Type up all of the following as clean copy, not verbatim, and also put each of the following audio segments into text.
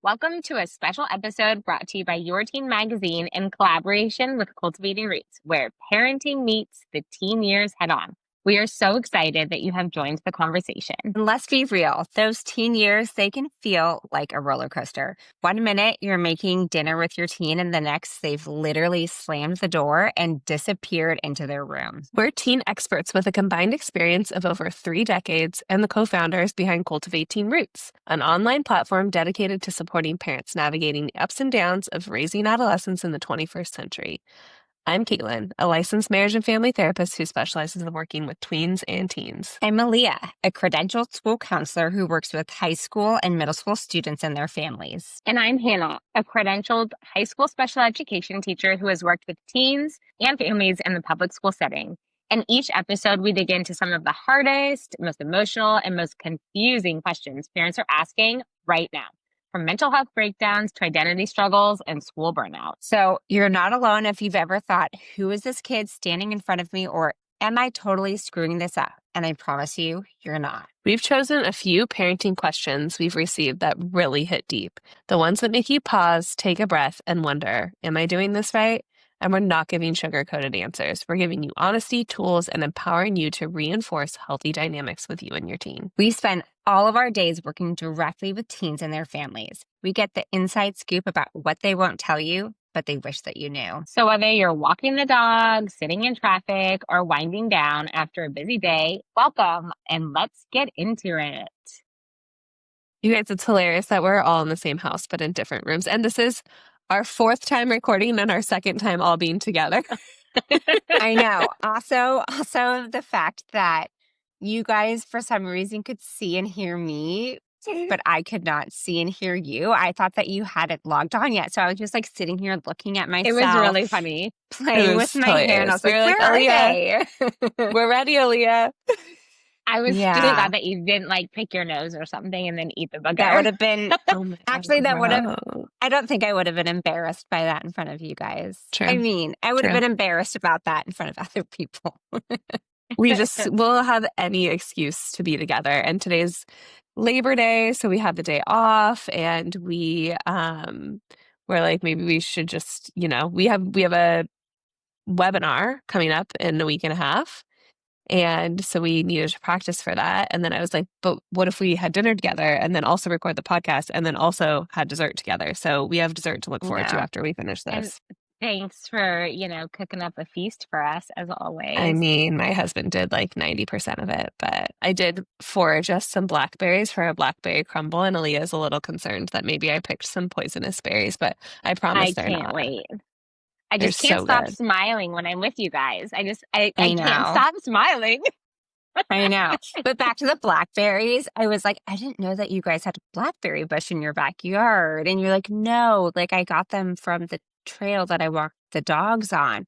Welcome to a special episode brought to you by YourTeen Magazine in collaboration with Cultivating Roots, where parenting meets the teen years head on. We are so excited that you have joined the conversation. And let's be real, those teen years, they can feel like a roller coaster. One minute you're making dinner with your teen, and the next they've literally slammed the door and disappeared into their room. We're teen experts with a combined experience of over 3 decades and the co-founders behind Cultivating Roots, an online platform dedicated to supporting parents navigating the ups and downs of raising adolescents in the 21st century. I'm Caitlin, a licensed marriage and family therapist who specializes in working with tweens and teens. I'm Malia, a credentialed school counselor who works with high school and middle school students and their families. And I'm Hannah, a credentialed high school special education teacher who has worked with teens and families in the public school setting. In each episode, we dig into some of the hardest, most emotional, and most confusing questions parents are asking right now, from mental health breakdowns to identity struggles and school burnout. So you're not alone if you've ever thought, who is this kid standing in front of me, or am I totally screwing this up? And I promise you, you're not. We've chosen a few parenting questions we've received that really hit deep. The ones that make you pause, take a breath, and wonder, am I doing this right? And we're not giving sugar-coated answers. We're giving you honesty, tools, and empowering you to reinforce healthy dynamics with you and your teen. We spend all of our days working directly with teens and their families. We get the inside scoop about what they won't tell you, but they wish that you knew. So whether you're walking the dog, sitting in traffic, or winding down after a busy day, welcome, and let's get into it. You guys, it's hilarious that we're all in the same house, but in different rooms. And this is our 4th time recording and our 2nd time all being together. I know. Also the fact that you guys, for some reason, could see and hear me, but I could not see and hear you. I thought that you hadn't logged on yet. So I was just like sitting here looking at myself. It was really funny. Playing with my hair. And I was like, where are they? We're ready, Aaliyah. I was just glad that you didn't like pick your nose or something and then eat the booger. That would have been, actually, that would have, Gross. I don't think I would have been embarrassed by that in front of you guys. True. I mean, I would have been embarrassed about that in front of other people. We'll have any excuse to be together. And today's Labor Day, so we have the day off, and we're like, maybe we should just, we have a webinar coming up in a week and a half. And so we needed to practice for that. And then I was like, but what if we had dinner together and then also record the podcast and then also had dessert together? So we have dessert to look forward to after we finish this. And thanks for, cooking up a feast for us as always. I mean, my husband did like 90% of it, but I did forage us some blackberries for a blackberry crumble. And Aaliyah's a little concerned that maybe I picked some poisonous berries, but I promise they're not. I can't wait. I just can't stop smiling when I'm with you guys. I can't stop smiling. I know. But back to the blackberries, I was like, I didn't know that you guys had a blackberry bush in your backyard. And you're like, no, like I got them from the trail that I walked the dogs on,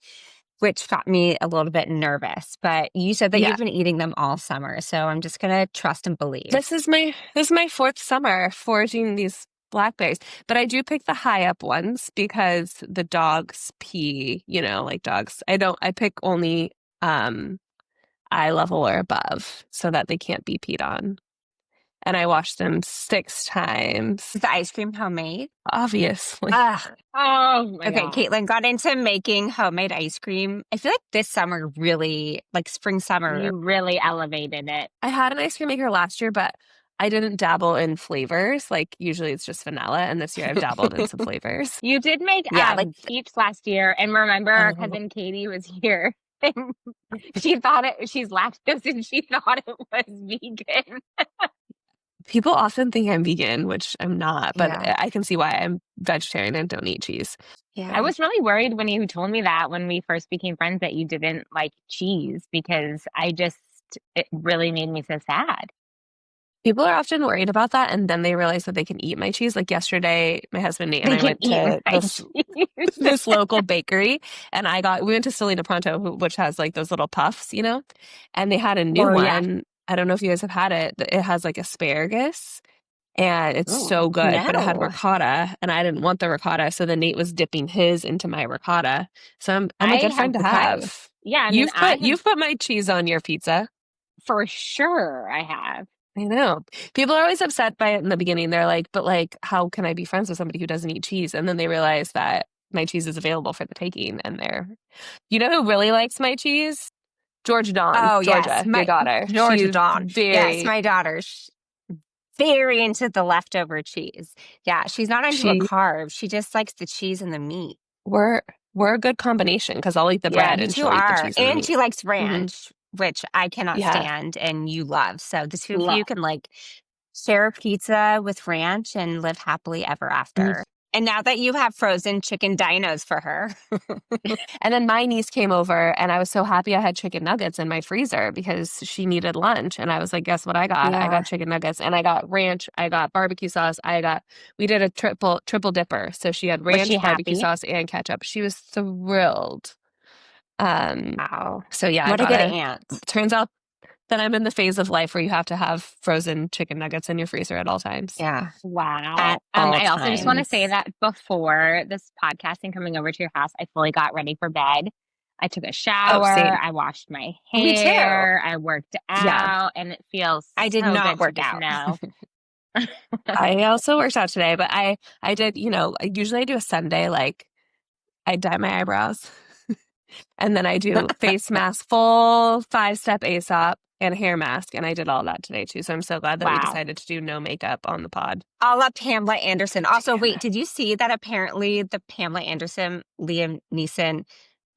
which got me a little bit nervous. But you said that you've been eating them all summer. So I'm just going to trust and believe. This is my 4th summer foraging these blackberries, but I do pick the high up ones because the dogs pee, like dogs. I pick only eye level or above so that they can't be peed on. And I wash them 6 times. Is the ice cream homemade? Obviously. Oh my God. Caitlin got into making homemade ice cream. I feel like this summer really, like spring, summer. You really elevated it. I had an ice cream maker last year, but I didn't dabble in flavors. Like usually it's just vanilla, and this year I've dabbled in some flavors. You did make peach last year, and remember our cousin Katie was here. And she's lactose and she thought it was vegan. People often think I'm vegan, which I'm not, but I can see why. I'm vegetarian and don't eat cheese. Yeah. I was really worried when you told me that when we first became friends that you didn't like cheese, because it really made me so sad. People are often worried about that, and then they realize that they can eat my cheese. Like yesterday, my husband Nate and I went to this local bakery, and we went to Selena Pronto, which has like those little puffs, and they had a new one. Yeah. I don't know if you guys have had it. It has like asparagus, and it's so good, but it had ricotta, and I didn't want the ricotta, so then Nate was dipping his into my ricotta. So I'm a good friend to have. Yeah, you've put my cheese on your pizza for sure. I have. I know. People are always upset by it in the beginning. They're like, but like, how can I be friends with somebody who doesn't eat cheese? And then they realize that my cheese is available for the taking. And you know who really likes my cheese? Oh, yes. Georgia, your daughter. Georgia She's Dawn. Yes, very, my daughter's very into the leftover cheese. Yeah, she's not into a she, carb. She just likes the cheese and the meat. we're, we're a good combination because I'll eat the Yeah, bread you and two she'll eat the are. cheese and the And meat. she likes Hmm. ranch, which I cannot Yeah. stand and you love. So the two of you Love. can like share a pizza with ranch and live happily ever after. And now that you have frozen chicken dinos for her. And then my niece came over and I was so happy I had chicken nuggets in my freezer because she needed lunch. And I was like, guess what I got? I Yeah. got chicken nuggets and I got ranch. I got barbecue sauce. We did a triple dipper. So she had Was she ranch, barbecue happy? sauce, and ketchup. She was thrilled. Wow. So yeah, What a good aunt. turns out that I'm in the phase of life where you have to have frozen chicken nuggets in your freezer at all times. Yeah. Wow. At all I also just want to say times. that before this podcast and coming over to your house, I fully got ready for bed. I took a Oh, shower, same. I washed my Me too. hair, I worked Yeah. out, and it feels I did so not good to work just out. know. I also worked out today, but I did, usually I do a Sunday, like I dye my eyebrows and then I do face mask, full 5-step ASOP and hair mask. And I did all that today too. So I'm so glad that we Wow. decided to do no makeup on the pod. A la Pamela Anderson. Also, Damn wait, it. did you see that apparently the Pamela Anderson, Liam Neeson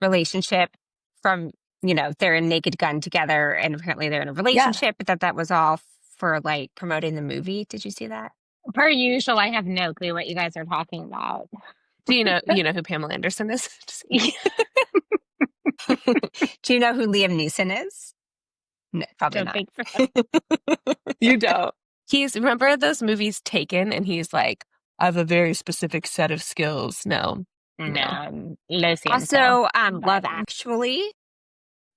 relationship from, they're in Naked Gun together and apparently they're in a Yeah. relationship, but that was all for like promoting the movie. Did you see that? Per usual, I have no clue what you guys are talking about. Do you know who Pamela Anderson is? Just kidding. Do you know who Liam Neeson is? No, probably Don't not. think so. You don't. Remember those movies Taken and he's like, I have a very specific set of skills. No. No, lo siento. Also, Love But Actually.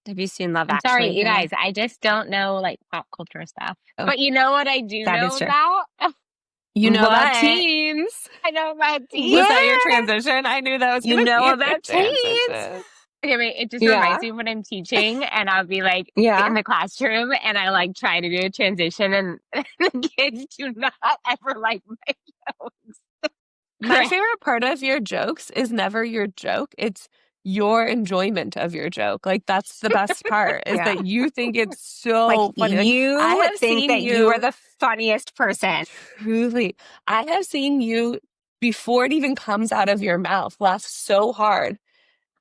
Have you seen Love I'm sorry, Actually, you Hannah? guys. I just don't know like pop culture stuff. Oh. But you know what I do That know is true. about? You know about What? teens. I know about teens. Was that your Yeah. transition? I knew that was You going to be know your about teens. transition. I mean, it just Yeah. reminds me when I'm teaching and I'll be like Yeah. in the classroom and I like try to do a transition and the kids do not ever like my jokes. My Correct. favorite part of your jokes is never your joke. It's your enjoyment of your joke. Like that's the best part is Yeah. that you think it's so Like funny. Like, I you have think seen that you are the funniest person. truly. I have seen you before it even comes out of your mouth laugh so hard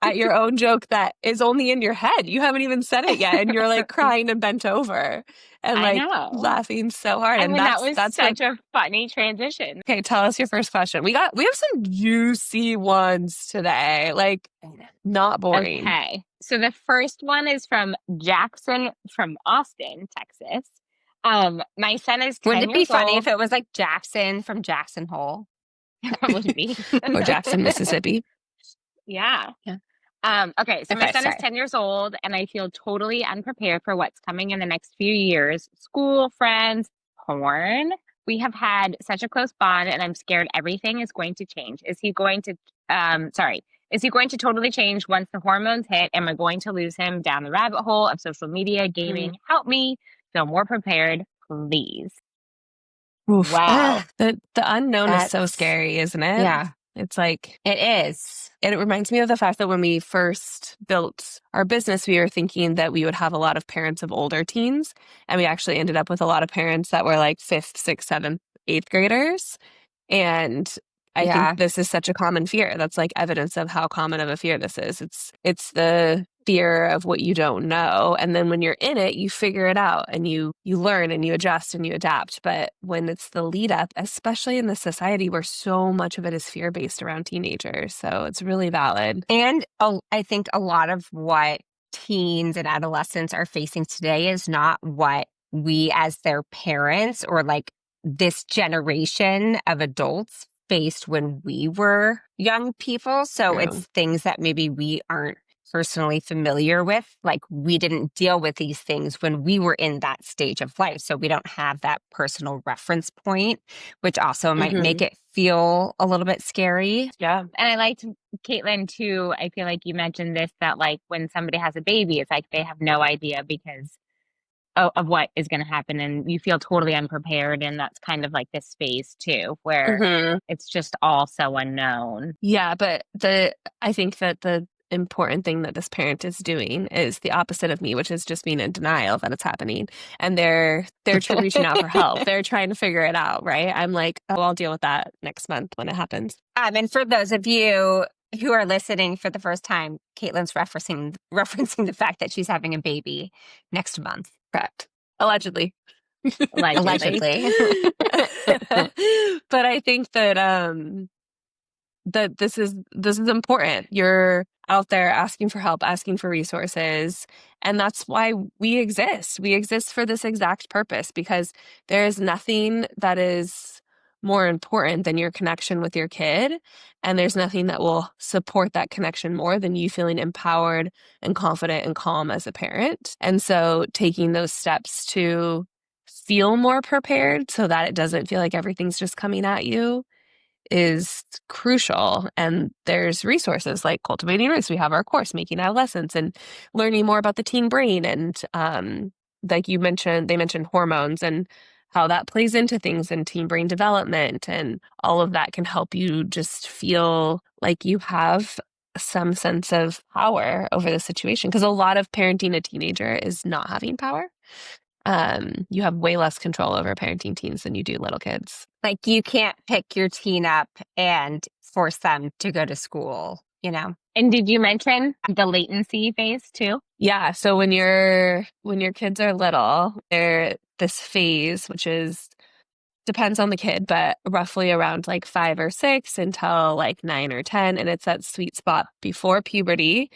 at your own joke that is only in your head. You haven't even said it yet, and you're like crying and bent over and I like know. laughing so hard. I And mean, that was that's what. such a funny transition. Okay, tell us your first question. We have some juicy ones today. Like not boring. Okay. So the first one is from Jackson from Austin, Texas. My son is 10 Wouldn't it be years funny old. if it was like Jackson from Jackson Hole? That would be. Or Jackson, Mississippi. Yeah. Yeah. Okay, so my Okay, son sorry. is 10 years old, and I feel totally unprepared for what's coming in the next few years. School, friends, porn. We have had such a close bond, and I'm scared everything is going to change. Is he going to, is he going to totally change once the hormones hit? Am I going to lose him down the rabbit hole of social media, gaming? Help me feel more prepared, please. Oof. Wow. The unknown is so That's- scary, isn't it? Yeah, It's like it is. and it reminds me of the fact that when we first built our business, we were thinking that we would have a lot of parents of older teens. And we actually ended up with a lot of parents that were like fifth, sixth, seventh, eighth graders. And I Yeah. think this is such a common fear. That's like evidence of how common of a fear this is. It's the fear of what you don't know. And then when you're in it, you figure it out and you learn and you adjust and you adapt. But when it's the lead up, especially in this society where so much of it is fear based around teenagers. So it's really valid. And I think a lot of what teens and adolescents are facing today is not what we as their parents or like this generation of adults faced when we were young people. So True. it's things that maybe we aren't personally familiar with. Like we didn't deal with these things when we were in that stage of life. So we don't have that personal reference point, which also might make it feel a little bit scary. Yeah. And I liked Caitlin too. I feel like you mentioned this that like when somebody has a baby, it's like they have no idea because of what is going to happen, and you feel totally unprepared. And that's kind of like this phase too, where Mhm. it's just all so unknown. Yeah, but I think that the important thing that this parent is doing is the opposite of me, which is just being in denial that it's happening. And they're reaching out for help. They're trying to figure it out, right? I'm like, oh, I'll deal with that next month when it happens. And for those of you who are listening for the first time, Caitlin's referencing the fact that she's having a baby next month. Correct. Allegedly. Allegedly. But I think that that this is important. You're out there asking for help, asking for resources, and that's why we exist. We exist for this exact purpose, because there is nothing that is more important than your connection with your kid, and there's nothing that will support that connection more than you feeling empowered and confident and calm as a parent. And so taking those steps to feel more prepared so that it doesn't feel like everything's just coming at you is crucial. And there's resources like Cultivating Roots. We have our course, Making Adolescence, and learning more about the teen brain. And like you mentioned, they mentioned hormones and how that plays into things in teen brain development. And all of that can help you just feel like you have some sense of power over the situation. Because a lot of parenting a teenager is not having power. You have way less control over parenting teens than you do little kids. Like, you can't pick your teen up and force them to go to school, you know? And did you mention the latency phase too? Yeah. So when your kids are little, they're this phase, which is depends on the kid, but roughly around like 5 or 6 until like 9 or 10. And it's that sweet spot before puberty.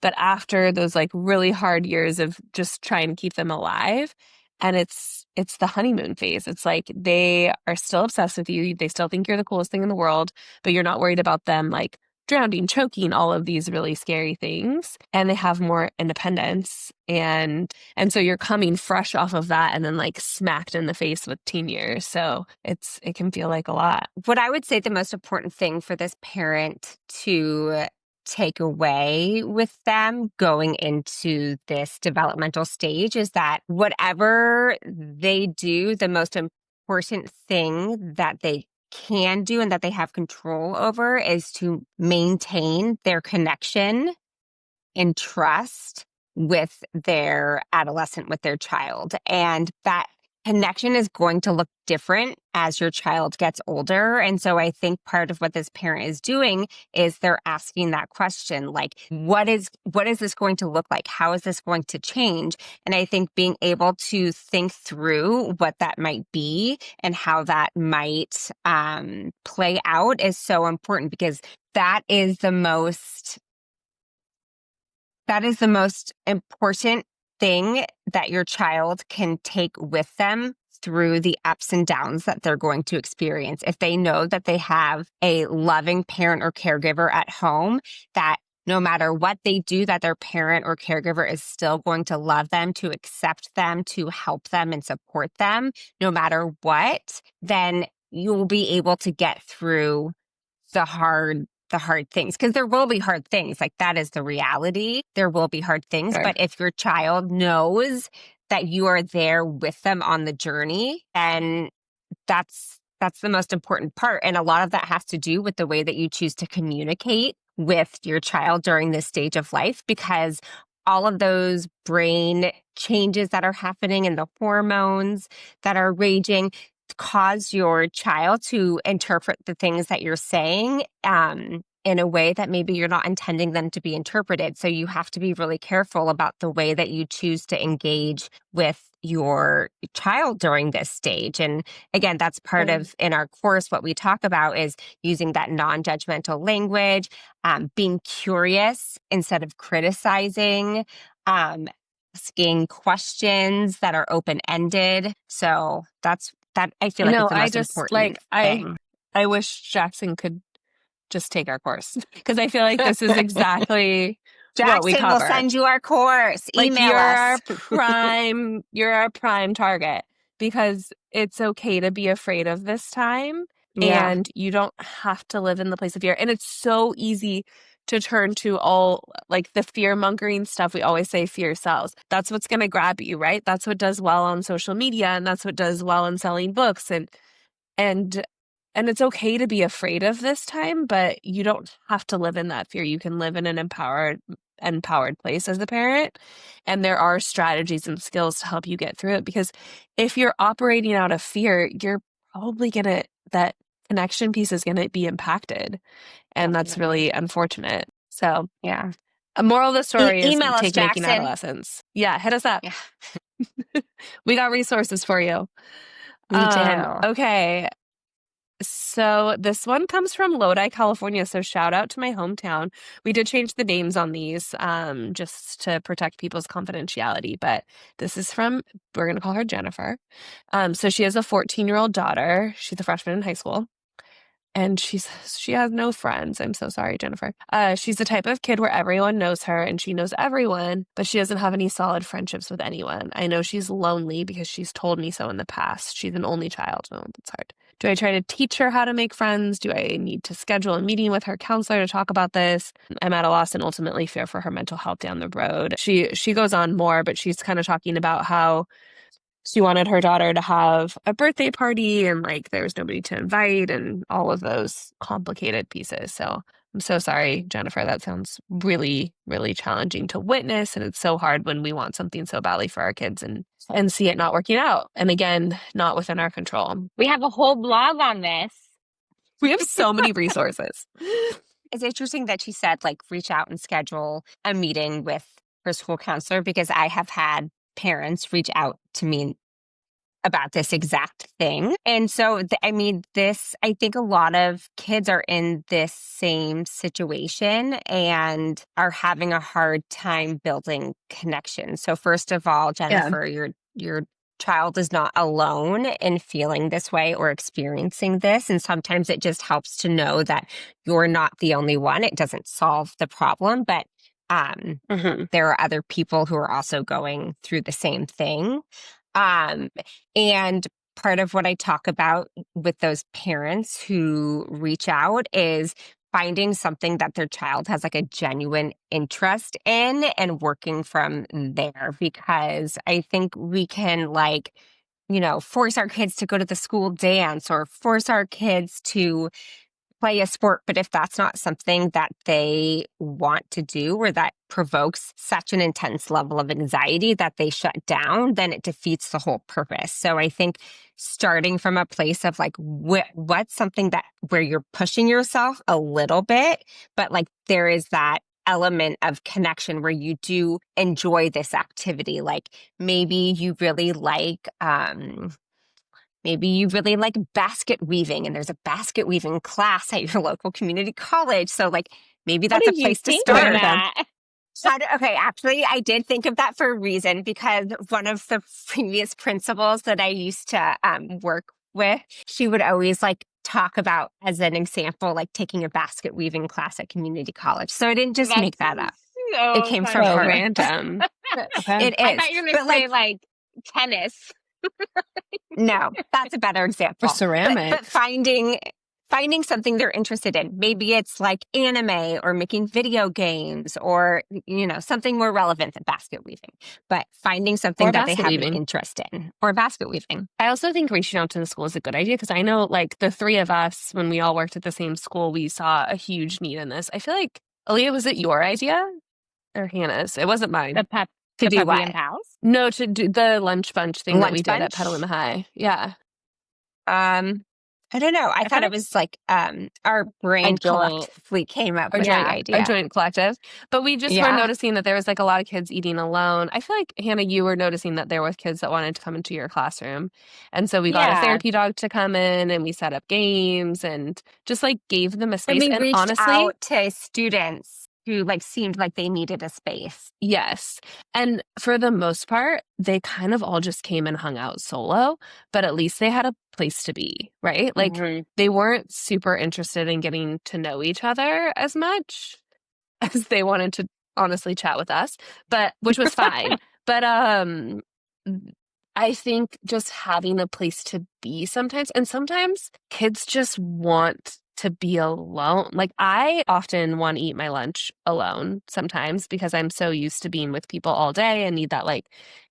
But after those like really hard years of just trying to keep them alive. And it's the honeymoon phase. It's like they are still obsessed with you. They still think you're the coolest thing in the world, but you're not worried about them like drowning, choking, all of these really scary things. And they have more independence. And so you're coming fresh off of that and then like smacked in the face with teen years. So it can feel like a lot. What I would say the most important thing for this parent to take away with them going into this developmental stage is that whatever they do, the most important thing that they can do and that they have control over is to maintain their connection and trust with their adolescent, with their child. And that connection is going to look different as your child gets older. And so I think part of what this parent is doing is they're asking that question, like, what is this going to look like? How is this going to change? And I think being able to think through what that might be and how that might play out is so important, because that is the most important thing that your child can take with them through the ups and downs that they're going to experience. If they know that they have a loving parent or caregiver at home, that no matter what they do, that their parent or caregiver is still going to love them, to accept them, to help them and support them, no matter what, then you will be able to get through the hard things, because there will be hard things. Like, that is the reality. There will be hard things. Sure. But if your child knows that you are there with them on the journey, then that's the most important part. And a lot of that has to do with the way that you choose to communicate with your child during this stage of life, because all of those brain changes that are happening and the hormones that are raging cause your child to interpret the things that you're saying in a way that maybe you're not intending them to be interpreted. So you have to be really careful about the way that you choose to engage with your child during this stage. And again, that's part of, in our course, what we talk about is using that non-judgmental language, being curious instead of criticizing, asking questions that are open-ended. So that I feel like it's the I most just important thing. I wish Jackson could just take our course, because I feel like this is exactly what we Jackson cover. will send you our course. Like, Email us. you're our prime target, because it's okay to be afraid of this time. Yeah. And you don't have to live in the place of fear. And it's so easy to turn to all like the fear mongering stuff. We always say fear sells. That's what's going to grab you, right? That's what does well on social media, and that's what does well in selling books. And and it's okay to be afraid of this time, but you don't have to live in that fear. You can live in an empowered place as a parent. And there are strategies and skills to help you get through it. Because if you're operating out of fear, you're probably that connection piece is gonna be impacted. And that's Definitely. really unfortunate. So Yeah. a moral of the story is Email us, take making Jackson. adolescence. Yeah, hit us up. Yeah. We got resources for you. We do. Okay. So this one comes from Lodi, California. So shout out to my hometown. We did change the names on these just to protect people's confidentiality. But this is we're going to call her Jennifer. So she has a 14-year-old daughter. She's a freshman in high school. And she has no friends. I'm so sorry, Jennifer. She's the type of kid where everyone knows her and she knows everyone, but she doesn't have any solid friendships with anyone. I know she's lonely because she's told me so in the past. She's an only child. Oh, that's hard. Do I try to teach her how to make friends? Do I need to schedule a meeting with her counselor to talk about this? I'm at a loss and ultimately fear for her mental health down the road. She goes on more, but she's kind of talking about how she wanted her daughter to have a birthday party and like there was nobody to invite and all of those complicated pieces. So I'm so sorry, Jennifer. That sounds really, really challenging to witness. And it's so hard when we want something so badly for our kids and see it not working out. And again, not within our control. We have a whole blog on this. We have so many resources. It's interesting that she said, like, reach out and schedule a meeting with her school counselor, because I have had parents reach out to me about this exact thing. And so, I mean, I think a lot of kids are in this same situation and are having a hard time building connection. So first of all, Jennifer, your child is not alone in feeling this way or experiencing this. And sometimes it just helps to know that you're not the only one. It doesn't solve the problem, but there are other people who are also going through the same thing. And part of what I talk about with those parents who reach out is finding something that their child has like a genuine interest in and working from there. Because I think we can force our kids to go to the school dance or force our kids to play a sport, but if that's not something that they want to do or that provokes such an intense level of anxiety that they shut down, then it defeats the whole purpose. So I think starting from a place of like, what's something that where you're pushing yourself a little bit, but like there is that element of connection where you do enjoy this activity. Like maybe you really like, maybe you really like basket weaving and there's a basket weaving class at your local community college. So like maybe that's a place to start. Okay, actually, I did think of that for a reason, because one of the previous principals that I used to work with, she would always like talk about, as an example, like taking a basket weaving class at community college. So I didn't just make that up. So It came funny. from So her. random. Okay. It is. I thought you were going to say like tennis. No, that's a better example. Or ceramics. But finding something they're interested in. Maybe it's like anime or making video games or, something more relevant than basket weaving. But finding something Or that they basket have weaving. an interest in, or basket weaving. I also think reaching out to the school is a good idea, because I know like the three of us, when we all worked at the same school, we saw a huge need in this. I feel like, Aaliyah, was it your idea or Hannah's? It wasn't mine. To do Puppy what? and Pals? No, to do the lunch bunch thing that we did at bunch? Petaluma High. Yeah. I don't know. I thought it was like our brain collectively came up with the idea. A joint collective. But we just were noticing that there was like a lot of kids eating alone. I feel like, Hannah, you were noticing that there were kids that wanted to come into your classroom. And so we got a therapy dog to come in and we set up games and just like gave them a space. And we reached honestly, out to students who like seemed like they needed a space. Yes. And for the most part, they kind of all just came and hung out solo, but at least they had a place to be, right? Like they weren't super interested in getting to know each other as much as they wanted to honestly chat with us, but which was fine. But I think just having a place to be sometimes, and sometimes kids just want to be alone. Like I often want to eat my lunch alone sometimes because I'm so used to being with people all day and need that like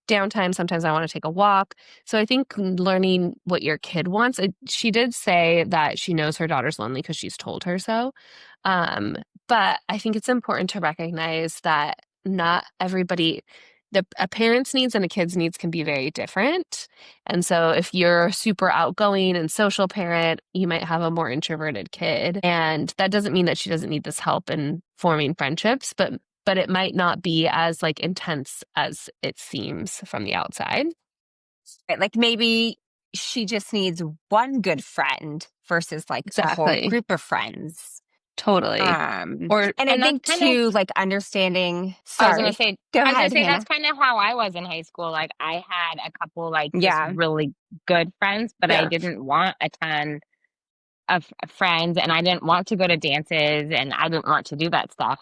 downtime. Sometimes I want to take a walk. So I think learning what your kid wants. She did say that she knows her daughter's lonely because she's told her so. Um, but I think it's important to recognize that not everybody, a parent's needs and a kid's needs can be very different. And so if you're a super outgoing and social parent, you might have a more introverted kid. And that doesn't mean that she doesn't need this help in forming friendships, but it might not be as like intense as it seems from the outside. Right, like maybe she just needs one good friend versus like a whole Exactly. group of friends. Totally. And I and think that's too, like understanding. I was gonna Sorry, say, go I was gonna ahead, say Hannah. that's kind of how I was in high school. Like I had a couple like just Yeah, really good friends, but I Yeah. didn't want a ton of friends, and I didn't want to go to dances, and I didn't want to do that stuff.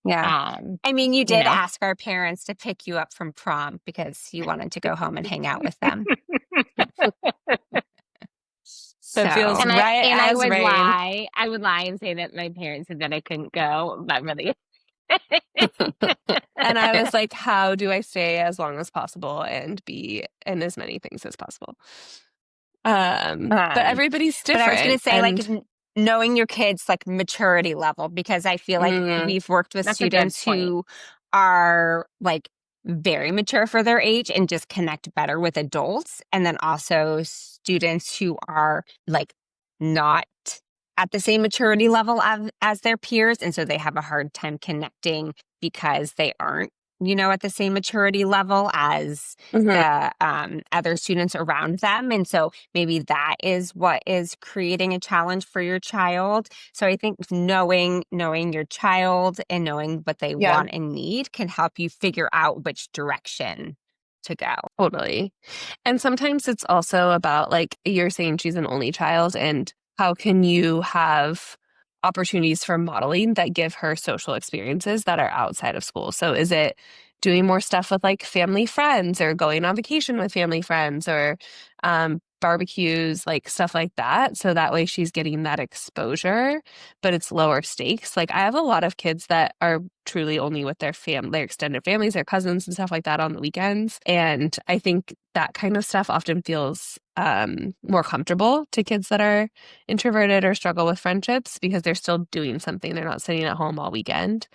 yeah. Um, I mean, you you did know. ask our parents to pick you up from prom because you wanted to go home and hang out with them. That feels So, right And as rain. I would lie and say that my parents said that I couldn't go, but really. And I was like, how do I stay as long as possible and be in as many things as possible? But um, everybody's but I was going different. to say, like, And knowing your kids' like maturity level, because I feel like mm, we've worked with That's a good students point. who are like very mature for their age and just connect better with adults. And then also students who are like not at the same maturity level as their peers. And so they have a hard time connecting because they aren't, at the same maturity level as mhm, the other students around them. And so maybe that is what is creating a challenge for your child. So I think knowing your child and knowing what they yeah, want and need can help you figure out which direction to go. totally. And sometimes it's also about like you're saying she's an only child, and how can you have opportunities for modeling that give her social experiences that are outside of school? So is it doing more stuff with like family friends or going on vacation with family friends or barbecues, like stuff like that? So that way she's getting that exposure, but it's lower stakes. Like I have a lot of kids that are truly only with their extended families, their cousins and stuff like that on the weekends. And I think that kind of stuff often feels more comfortable to kids that are introverted or struggle with friendships because they're still doing something. They're not sitting at home all weekend.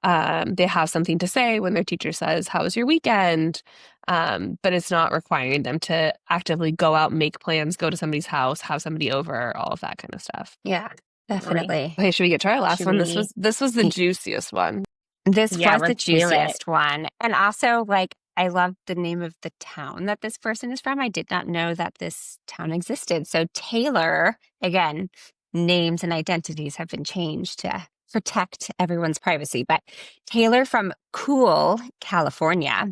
They have something to say when their teacher says, "How was your weekend?" But it's not requiring them to actively go out, make plans, go to somebody's house, have somebody over, all of that kind of stuff. Yeah, Totally. definitely. Okay, should we get to our last Should one? we? This was the juiciest one. This Yeah, was the let's do it. juiciest one. And also, like, I love the name of the town that this person is from. I did not know that this town existed. So, Taylor, again, names and identities have been changed to protect everyone's privacy. But Taylor from Cool, California,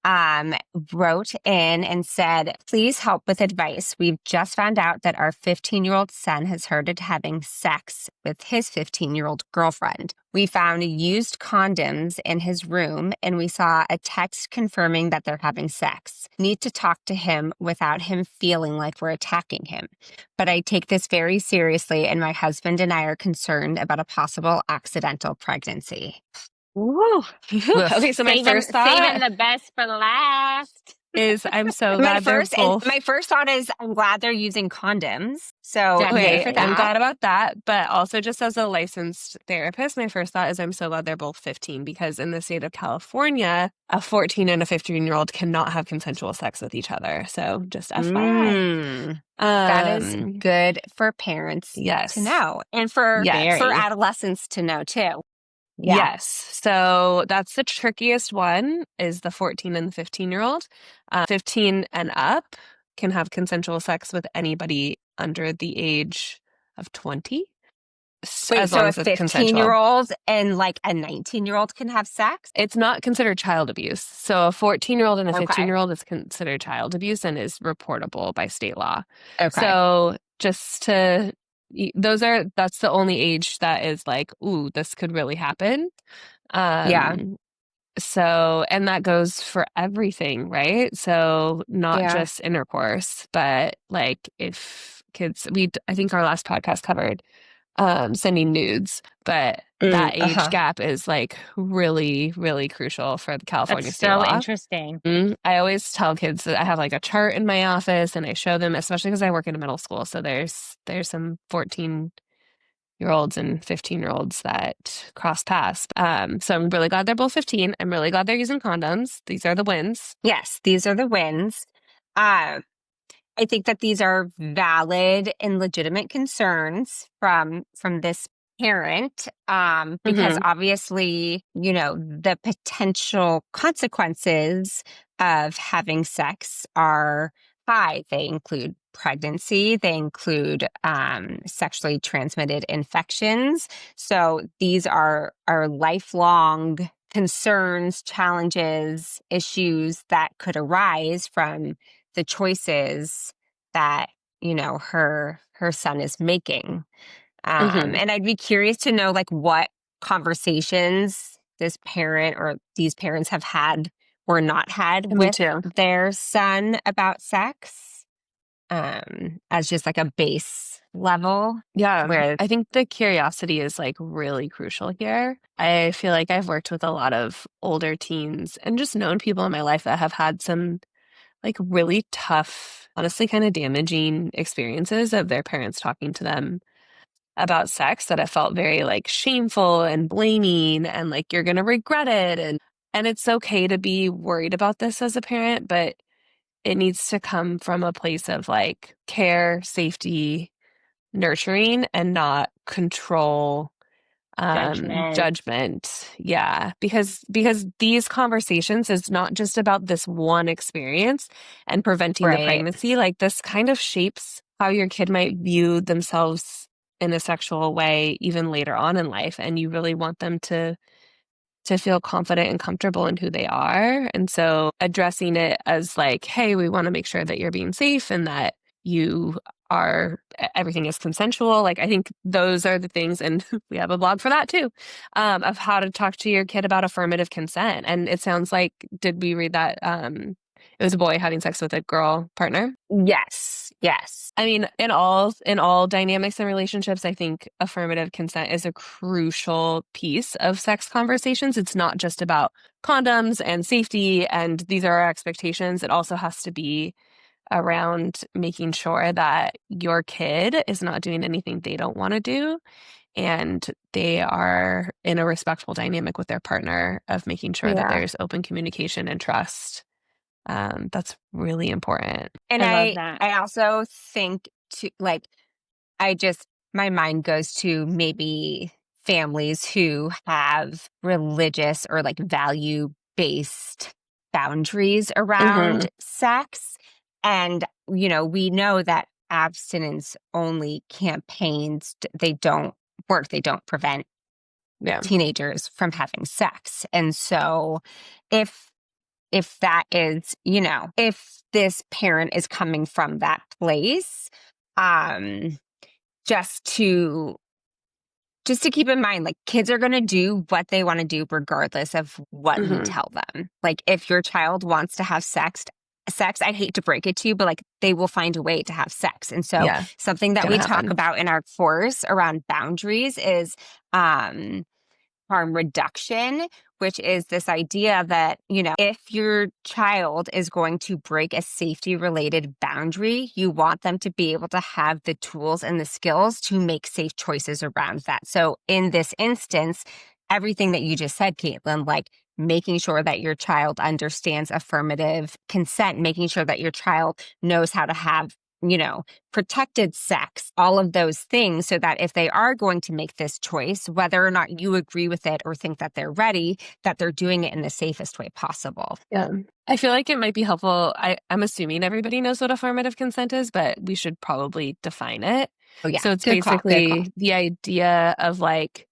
um, wrote in and said, "Please help with advice. We've just found out that our 15-year-old son has started having sex with his 15-year-old girlfriend. We found used condoms in his room and we saw a text confirming that they're having sex. Need to talk to him without him feeling like we're attacking him. But I take this very seriously and my husband and I are concerned about a possible accidental pregnancy." Woo. Okay, so my first Saving thought the best for last. is I'm so My glad they're first and both my first thought is I'm glad they're using condoms. So yay okay. for Definitely. I'm that. glad about that. But also, just as a licensed therapist, my first thought is I'm so glad they're both 15 because in the state of California, a 14 and a 15-year-old cannot have consensual sex with each other. So just FYI. That is Um, good for parents to yes. know and for Very. adolescents to know too. Yeah. Yes. So that's the trickiest one is the 14 and the 15-year-old. 15 and up can have consensual sex with anybody under the age of 20, Wait, as so long a as it's consensual. 15-year-old and like a 19-year-old can have sex? It's not considered child abuse. So a 14-year-old and a Okay. 15-year-old is considered child abuse and is reportable by state law. Okay. So just to that's the only age that is like, ooh, this could really happen. Yeah. Um, so, and that goes for everything, right? So not Yeah. just intercourse, but like if kids, I think our last podcast covered sending nudes, but that age Uh-huh. gap is like really, really crucial for the That's California state so law. interesting. I always tell kids that I have like a chart in my office and I show them, especially because I work in a middle school. So there's some 14-year olds and 15-year olds that cross paths. So I'm really glad they're both 15. I'm really glad they're using condoms. These are the wins. Yes, these are the wins. Uh, I think that these are valid and legitimate concerns from this parent, because Hmm. obviously, the potential consequences of having sex are high. They include pregnancy, they include sexually transmitted infections. So these are lifelong concerns, challenges, issues that could arise from the choices that her son is making. Hmm. And I'd be curious to know like what conversations this parent or these parents have had or not had Me with too. their son about sex, as just like a base level Yeah, where I think the curiosity is like really crucial here. I feel like I've worked with a lot of older teens and just known people in my life that have had some like really tough, honestly kind of damaging experiences of their parents talking to them about sex that have felt very like shameful and blaming and like you're going to regret it, and it's okay to be worried about this as a parent, but it needs to come from a place of like care, safety, nurturing, and not control, Judgment. judgment. Yeah, because these conversations is not just about this one experience and preventing the right. pregnancy. Like this kind of shapes how your kid might view themselves in a sexual way even later on in life, and you really want them to feel confident and comfortable in who they are. And so addressing it as like, hey, we want to make sure that you're being safe and that you are everything is consensual. Like I think those are the things, and we have a blog for that too, of how to talk to your kid about affirmative consent. And it sounds like, did we read that it was a boy having sex with a girl partner? Yes. Yes. I mean, in all dynamics and relationships, I think affirmative consent is a crucial piece of sex conversations. It's not just about condoms and safety and these are our expectations. It also has to be around making sure that your kid is not doing anything they don't want to do and they are in a respectful dynamic with their partner of making sure that Yeah. there's open communication and trust. That's really important. And I love I that. I also think to like I just, my mind goes to maybe families who have religious or like value based boundaries Hmm. around sex. And, we know that abstinence only campaigns, they don't work, they don't prevent Yeah. teenagers from having sex. And so if, that is, if this parent is coming from that place, um, just to keep in mind, like kids are going to do what they want to do regardless of what we Hmm. tell them. Like if your child wants to have sex, I hate to break it to you, but like they will find a way to have sex. And so Yeah, something that gonna we talk happen. about in our course around boundaries is um harm reduction, which is this idea that, if your child is going to break a safety related boundary, you want them to be able to have the tools and the skills to make safe choices around that. So in this instance, everything that you just said, Caitlin, like making sure that your child understands affirmative consent, making sure that your child knows how to have, protected sex, all of those things, so that if they are going to make this choice, whether or not you agree with it or think that they're ready, that they're doing it in the safest way possible. Yeah. I feel like it might be helpful. I'm assuming everybody knows what affirmative consent is, but we should probably define it. Oh, yeah. So it's Good call. Good call. basically the idea of like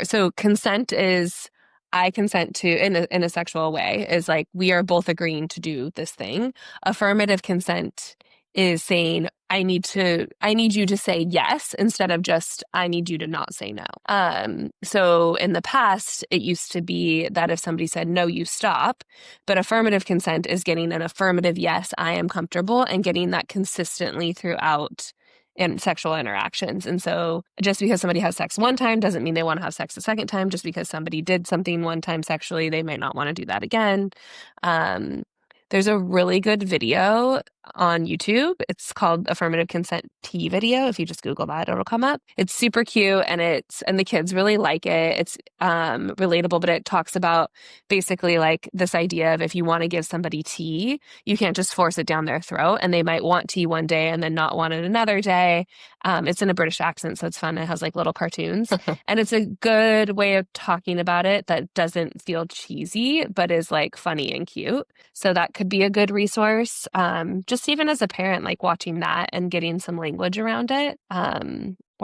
so consent is I consent to in a sexual way is like we are both agreeing to do this thing. Affirmative consent is saying I need you to say yes instead of just I need you to not say no. So in the past it used to be that if somebody said no, you stop, but affirmative consent is getting an affirmative yes, I am comfortable, and getting that consistently throughout and sexual interactions. And so just because somebody has sex one time doesn't mean they want to have sex a second time. Just because somebody did something one time sexually, they might not want to do that again. There's a really good video on YouTube. It's called Affirmative Consent Tea Video. If you just Google that, it'll come up. It's super cute and the kids really like it. It's relatable, but it talks about basically like this idea of if you want to give somebody tea, you can't just force it down their throat, and they might want tea one day and then not want it another day. It's in a British accent, so it's fun. It has like little cartoons and it's a good way of talking about it that doesn't feel cheesy, but is like funny and cute. So that could be a good resource. Just even as a parent, like watching that and getting some language around it. Or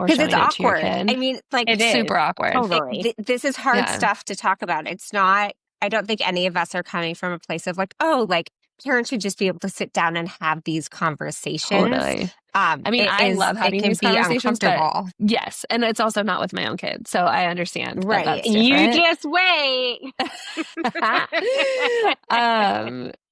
Because showing it's it to your awkward. kid. I mean, like, It is. Super awkward. Totally. this is hard Yeah. stuff to talk about. It's not, I don't think any of us are coming from a place of like, oh, like parents should just be able to sit down and have these conversations. Totally. I mean, I love having these conversations, but yes. And it's also not with my own kids. So I understand that that's You different. just wait.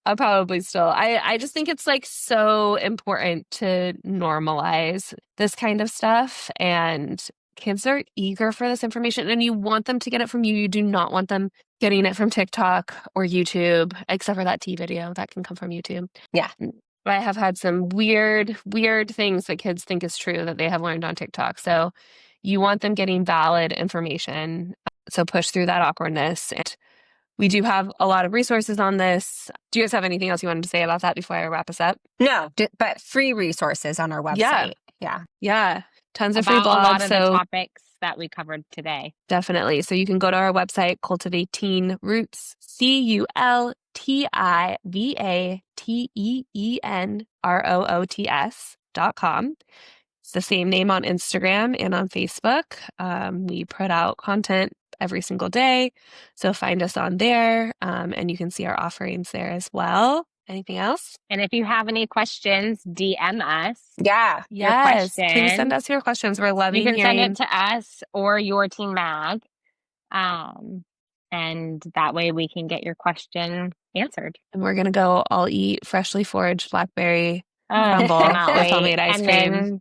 I'll probably still, I just think it's like so important to normalize this kind of stuff, and kids are eager for this information and you want them to get it from you. You do not want them getting it from TikTok or YouTube, except for that tea video that can come from YouTube. Yeah. I have had some weird things that kids think is true that they have learned on TikTok. So you want them getting valid information. So push through that awkwardness. And we do have a lot of resources on this. Do you guys have anything else you wanted to say about that before I wrap us up? No, but free resources on our website. Yeah. Tons of free blogs. A lot of the topics that we covered today. Definitely. So you can go to our website, Cultivate Teen Roots, CultivateTeenRoots.com. It's the same name on Instagram and on Facebook. We put out content every single day. So find us on there, and you can see our offerings there as well. Anything else? And if you have any questions, DM us. Yeah. Yes. Please send us your questions. We're loving You can hearing. send it to us or YourTeen Mag. And that way we can get your question answered. And we're going to go all eat freshly foraged blackberry crumble with homemade ice cream.